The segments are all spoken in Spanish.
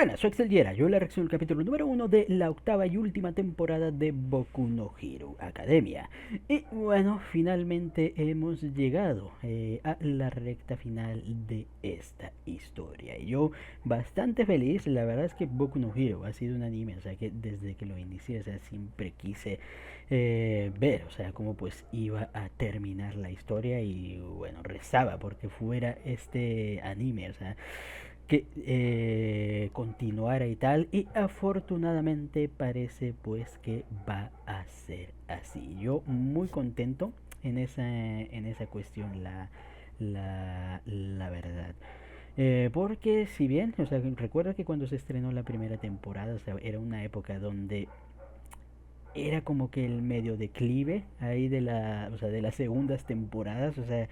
Buenas, soy Axel Yera. Yo la reacción al capítulo número 1 de la octava y última temporada de Boku no Hero Academia. Y bueno, finalmente hemos llegado a la recta final de esta historia. Y yo bastante feliz, la verdad es que Boku no Hero ha sido un anime, o sea que desde que lo inicié, o sea, siempre quise ver, o sea, cómo pues iba a terminar la historia y bueno, rezaba porque fuera este anime, o sea, que continuara y tal, y afortunadamente parece pues que va a ser así. Yo muy contento en esa cuestión, la verdad. Porque si bien, o sea, recuerda que cuando se estrenó la primera temporada, o sea, era una época donde era como que el medio declive ahí de o sea, de las segundas temporadas, o sea,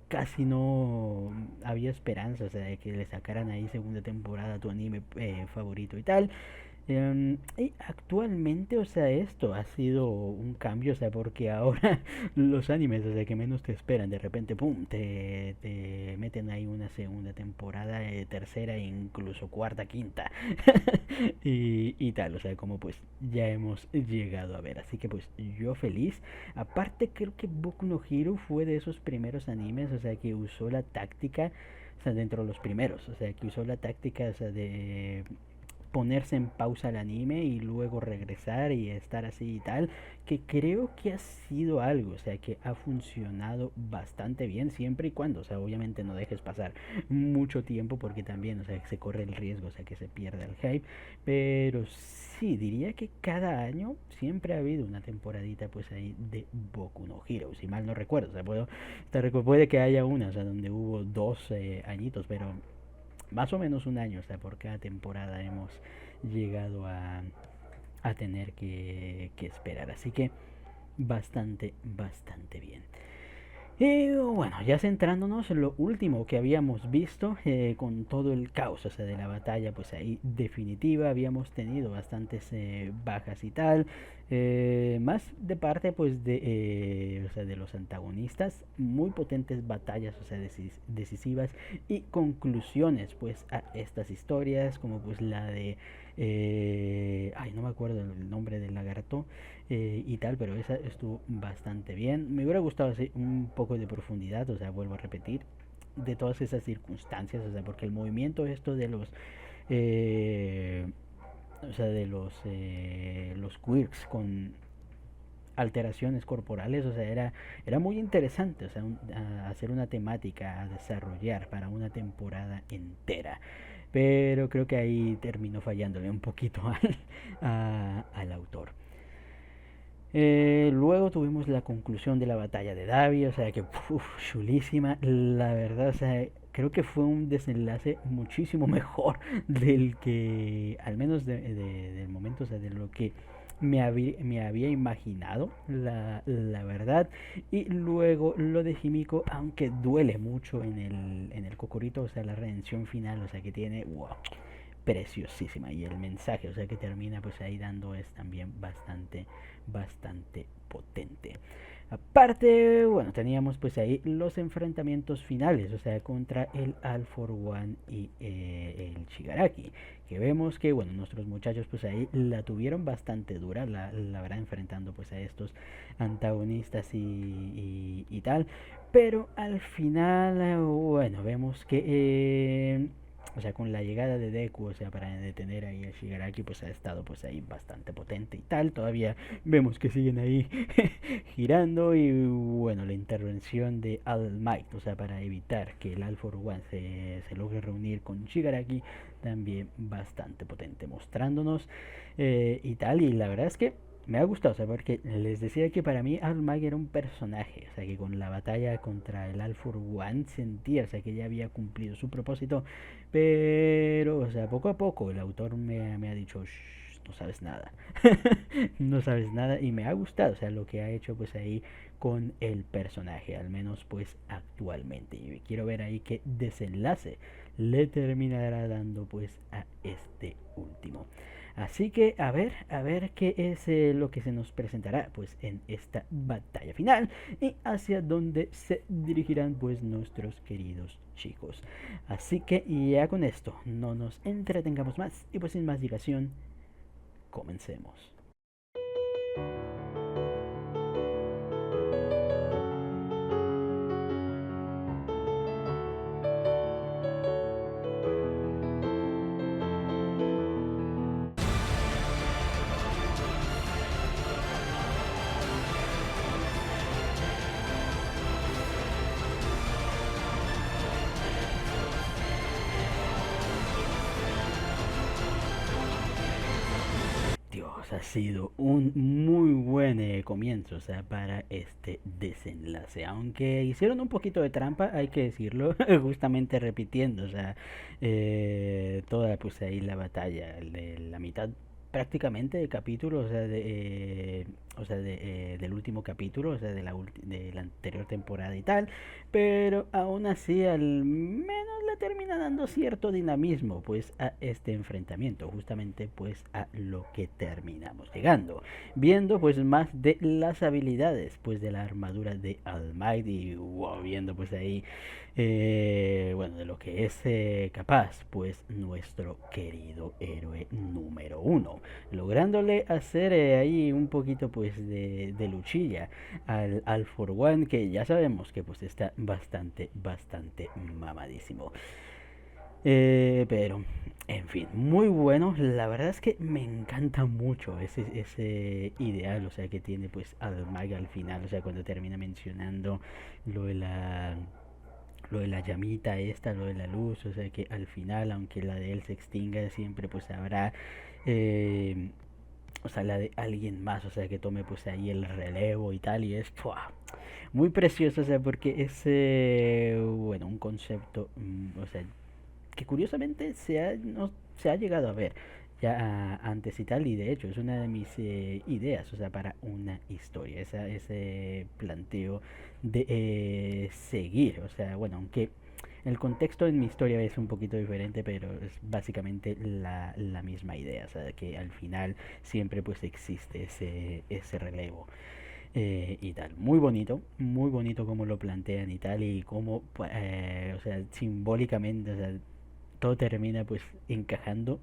casi no había esperanza, o sea, de que le sacaran ahí segunda temporada a tu anime favorito y tal. Y actualmente, o sea, esto ha sido un cambio, o sea, porque ahora los animes, o sea, que menos te esperan, de repente, pum, te meten ahí una segunda temporada, tercera, e incluso cuarta, quinta, y tal, o sea, como pues ya hemos llegado a ver, así que pues yo feliz. Aparte, creo que Boku no Hero fue de esos primeros animes, o sea, que usó la táctica, o sea, dentro de los primeros, o sea, que usó la táctica, o sea, de ponerse en pausa el anime y luego regresar y estar así y tal, que creo que ha sido algo, o sea, que ha funcionado bastante bien siempre y cuando, o sea, obviamente no dejes pasar mucho tiempo porque también, o sea, se corre el riesgo, o sea, que se pierda el hype, pero sí, diría que cada año siempre ha habido una temporadita pues ahí de Boku no Hero, si mal no recuerdo, o sea, puede que haya una, o sea, donde hubo dos añitos, pero más o menos un año, o sea, por cada temporada hemos llegado a tener que esperar. Así que bastante bien. Y bueno, ya centrándonos en lo último que habíamos visto, con todo el caos, o sea, de la batalla, pues ahí definitiva, habíamos tenido bastantes bajas y tal, más de parte pues o sea, de los antagonistas, muy potentes batallas, o sea, decisivas y conclusiones pues a estas historias, como pues la de, ay, no me acuerdo el nombre del lagarto, y tal, pero esa estuvo bastante bien. Me hubiera gustado así un poco de profundidad, o sea, vuelvo a repetir, de todas esas circunstancias, o sea, porque el movimiento esto de eh, o sea, de los quirks con alteraciones corporales, o sea, era muy interesante, o sea, hacer una temática a desarrollar para una temporada entera. Pero creo que ahí terminó fallándole un poquito al autor. Luego tuvimos la conclusión de la batalla de Davi, o sea que chulísima, la verdad, o sea, creo que fue un desenlace muchísimo mejor del que, al menos del momento, o sea, de lo que me había imaginado, la verdad. Y luego lo de Himiko, aunque duele mucho en el Cocorito, o sea, la redención final, o sea, que tiene, wow, preciosísima, y el mensaje, o sea, que termina pues ahí dando, es también bastante potente. Aparte, bueno, teníamos pues ahí los enfrentamientos finales, o sea, contra el All for One y el Shigaraki, que vemos que, bueno, nuestros muchachos pues ahí la tuvieron bastante dura, la verdad, enfrentando pues a estos antagonistas y tal, pero al final, bueno, vemos que o sea, con la llegada de Deku, o sea, para detener ahí a Shigaraki, pues ha estado pues ahí bastante potente y tal. Todavía vemos que siguen ahí girando, y bueno, la intervención de All Might, o sea, para evitar que el All for One se logre reunir con Shigaraki, también bastante potente, mostrándonos y tal. Y la verdad es que me ha gustado, o sea, porque les decía que para mí All Might era un personaje, o sea, que con la batalla contra el All for One sentía, o sea, que ya había cumplido su propósito, pero, o sea, poco a poco el autor me ha dicho, no sabes nada, no sabes nada, y me ha gustado, o sea, lo que ha hecho pues ahí con el personaje, al menos pues actualmente. Y quiero ver ahí qué desenlace le terminará dando pues a este último. Así que a ver qué es lo que se nos presentará pues en esta batalla final y hacia dónde se dirigirán pues nuestros queridos chicos. Así que ya con esto no nos entretengamos más y pues sin más dilación, comencemos. Dios, ha sido un muy buen comienzo, o sea, para este desenlace. Aunque hicieron un poquito de trampa, hay que decirlo, justamente repitiendo, o sea, toda pues ahí la batalla de la mitad prácticamente de capítulo, o sea del último capítulo, o sea, de la anterior temporada y tal, pero aún así al menos le termina dando cierto dinamismo pues a este enfrentamiento, justamente pues a lo que terminamos llegando, viendo pues más de las habilidades pues de la armadura de Almighty, wow, viendo pues ahí bueno, de lo que es capaz pues nuestro querido héroe número uno, lográndole hacer ahí un poquito pues de luchilla al For One, que ya sabemos que pues está bastante mamadísimo. Pero, en fin, muy bueno. La verdad es que me encanta mucho ese ideal, o sea, que tiene pues al Mag al final, o sea, cuando termina mencionando lo de lo de la llamita esta, lo de la luz, o sea, que al final, aunque la de él se extinga, siempre pues habrá eh, o sea, la de alguien más, o sea, que tome pues ahí el relevo y tal, y es ¡fua! Muy precioso, o sea, porque es, bueno, un concepto, o sea, que curiosamente no, se ha llegado a ver ya antes y tal, y de hecho es una de mis ideas, o sea, para una historia, ese planteo de seguir, o sea, bueno, aunque el contexto en mi historia es un poquito diferente, pero es básicamente la misma idea, o sea, que al final siempre pues existe ese relevo y tal. Muy bonito como lo plantean y tal, y como, o sea, simbólicamente, o sea, todo termina pues encajando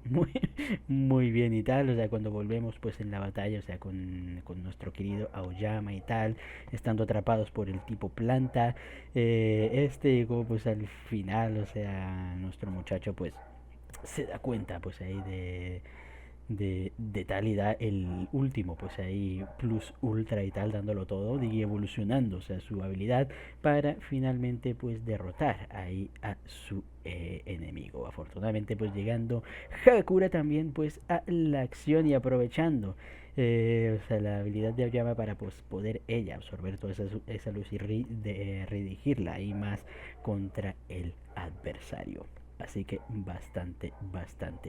muy bien y tal, o sea, cuando volvemos pues en la batalla, o sea, con nuestro querido Aoyama y tal, estando atrapados por el tipo planta, como pues al final, o sea, nuestro muchacho pues se da cuenta pues ahí de tal y da el último, pues ahí plus ultra y tal, dándolo todo y evolucionando, o sea, su habilidad para finalmente pues derrotar ahí a su enemigo. Afortunadamente pues llegando Hakura también pues a la acción y aprovechando o sea, la habilidad de Aoyama para pues poder ella absorber toda esa luz y redirigirla ahí más contra el adversario. Así que bastante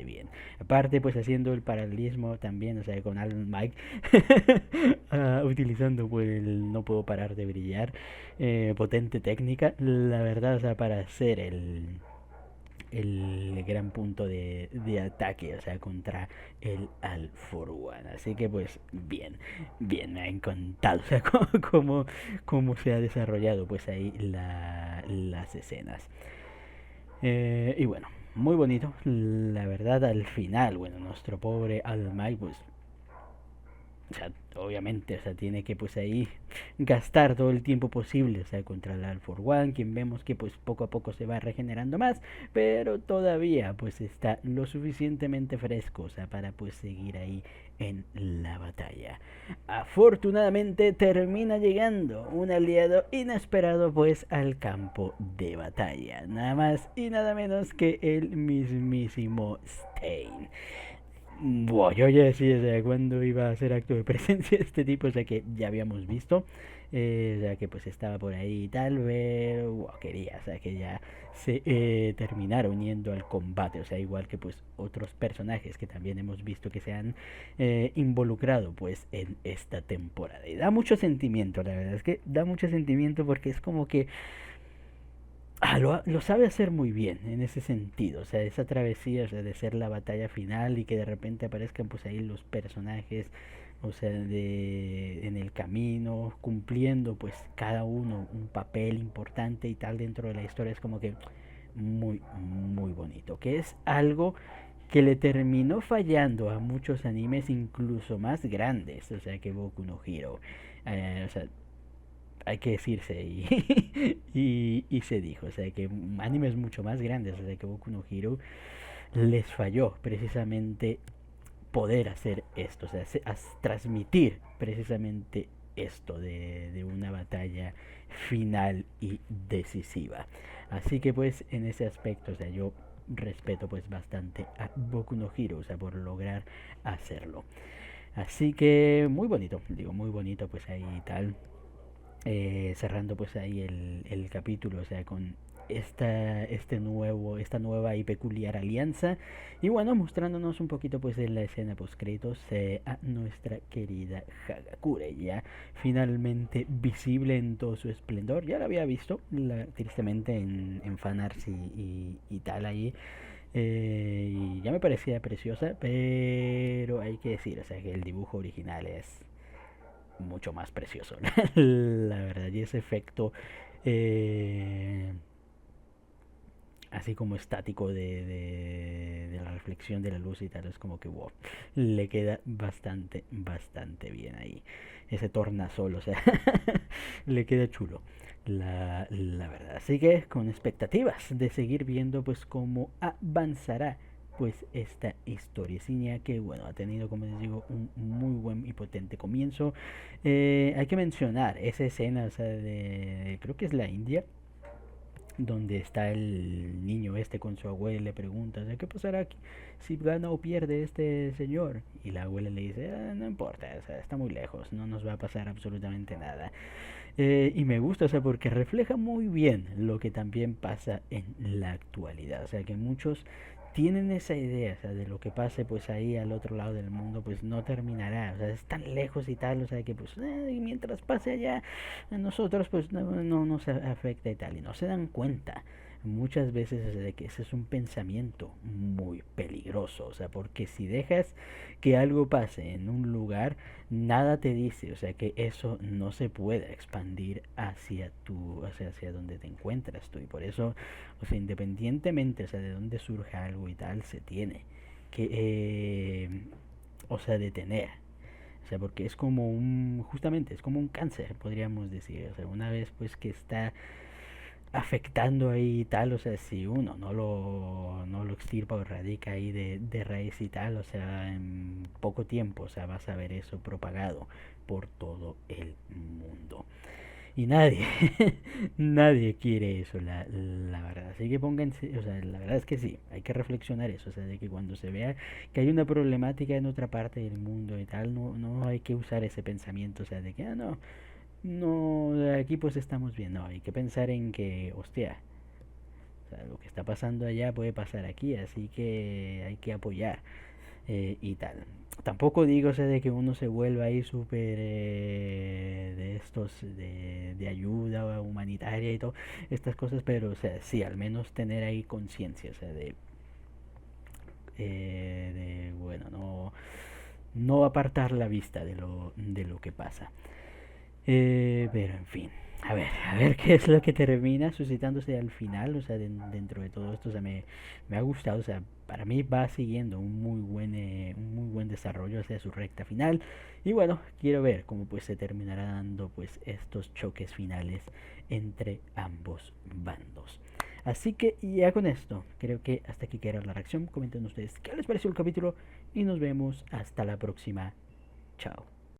bien. Aparte, pues haciendo el paralelismo también, o sea, con Alan Mike, utilizando pues el no puedo parar de brillar, potente técnica, la verdad, o sea, para hacer el gran punto de ataque, o sea, contra el All for One. Así que pues bien, me ha encantado, o sea, cómo se ha desarrollado pues ahí las escenas. Y bueno, muy bonito. La verdad, al final, bueno, nuestro pobre All Might, pues o sea, obviamente, o sea, tiene que pues ahí gastar todo el tiempo posible, o sea, contra el All for One, quien vemos que pues poco a poco se va regenerando más, pero todavía pues está lo suficientemente fresco, o sea, para pues seguir ahí en la batalla. Afortunadamente termina llegando un aliado inesperado pues al campo de batalla, nada más y nada menos que el mismísimo Stein. Buah, yo ya decía, o sea, cuando iba a hacer acto de presencia de este tipo, o sea, que ya habíamos visto, o sea, que pues estaba por ahí y tal, pero quería, o sea, que ya se terminara uniendo al combate, o sea, igual que pues otros personajes que también hemos visto que se han involucrado pues en esta temporada. Y da mucho sentimiento, la verdad es que da mucho sentimiento porque es como que lo sabe hacer muy bien en ese sentido, o sea, esa travesía, o sea, de ser la batalla final y que de repente aparezcan pues ahí los personajes, o sea, en el camino, cumpliendo pues cada uno un papel importante y tal dentro de la historia, es como que muy bonito, que es algo que le terminó fallando a muchos animes incluso más grandes, o sea, que Boku no Hero. O sea, hay que decirse y se dijo, o sea que animes mucho más grandes, o sea que Boku no Hero les falló precisamente poder hacer esto, o sea, transmitir precisamente esto de una batalla final y decisiva. Así que pues en ese aspecto, o sea, yo respeto pues bastante a Boku no Hero, o sea, por lograr hacerlo. Así que muy bonito, digo, muy bonito pues ahí tal, cerrando pues ahí el capítulo, o sea, con esta nueva y peculiar alianza y bueno, mostrándonos un poquito pues en la escena post créditos a nuestra querida Hagakure ya finalmente visible en todo su esplendor. Ya la había visto tristemente en fanarts y tal ahí, y ya me parecía preciosa, pero hay que decir, o sea, que el dibujo original es mucho más precioso, la verdad, y ese efecto eh, así como estático de la reflexión de la luz y tal, es como que wow, le queda bastante bien ahí, ese tornasol, o sea, le queda chulo. La verdad, así que con expectativas de seguir viendo pues cómo avanzará pues esta historia que bueno, ha tenido como les digo un muy buen y potente comienzo. Hay que mencionar esa escena, o sea, creo que es la India, donde está el niño este con su abuela y le pregunta, ¿qué pasará aquí si gana o pierde este señor? Y la abuela le dice, no importa, o sea, está muy lejos, no nos va a pasar absolutamente nada. Y me gusta, o sea, porque refleja muy bien lo que también pasa en la actualidad. O sea, que muchos tienen esa idea, o sea, de lo que pase pues ahí al otro lado del mundo, pues no terminará. O sea, es tan lejos y tal, o sea, que pues mientras pase allá, a nosotros pues no nos afecta y tal. Y no se dan cuenta muchas veces, o sea, de que ese es un pensamiento muy peligroso. O sea, porque si dejas que algo pase en un lugar, nada te dice, o sea, que eso no se pueda expandir hacia tu, o sea, hacia donde te encuentras tú. Y por eso, o sea, independientemente, o sea, de dónde surja algo y tal, se tiene que, o sea, detener. O sea, porque es como justamente, es como un cáncer, podríamos decir. O sea, una vez pues que está afectando ahí y tal, o sea, si uno no lo extirpa o erradica ahí de raíz y tal, o sea, en poco tiempo, o sea, vas a ver eso propagado por todo el mundo. Y nadie, nadie quiere eso, la verdad. Así que pónganse, o sea, la verdad es que sí, hay que reflexionar eso, o sea, de que cuando se vea que hay una problemática en otra parte del mundo y tal, no hay que usar ese pensamiento, o sea, de que, no, aquí pues estamos bien, no, hay que pensar en que, hostia, o sea, lo que está pasando allá puede pasar aquí, así que hay que apoyar y tal. Tampoco digo, o sea, de que uno se vuelva ahí súper de estos, de ayuda humanitaria y todo, estas cosas, pero, o sea, sí, al menos tener ahí conciencia, o sea, bueno, no apartar la vista de lo que pasa. Pero en fin, a ver qué es lo que termina suscitándose al final, o sea, dentro de todo esto, o sea, me ha gustado, o sea, para mí va siguiendo un muy buen desarrollo hacia su recta final. Y bueno, quiero ver cómo pues se terminará dando pues estos choques finales entre ambos bandos. Así que ya con esto, creo que hasta aquí queda la reacción. Comenten ustedes qué les pareció el capítulo y nos vemos hasta la próxima. Chao.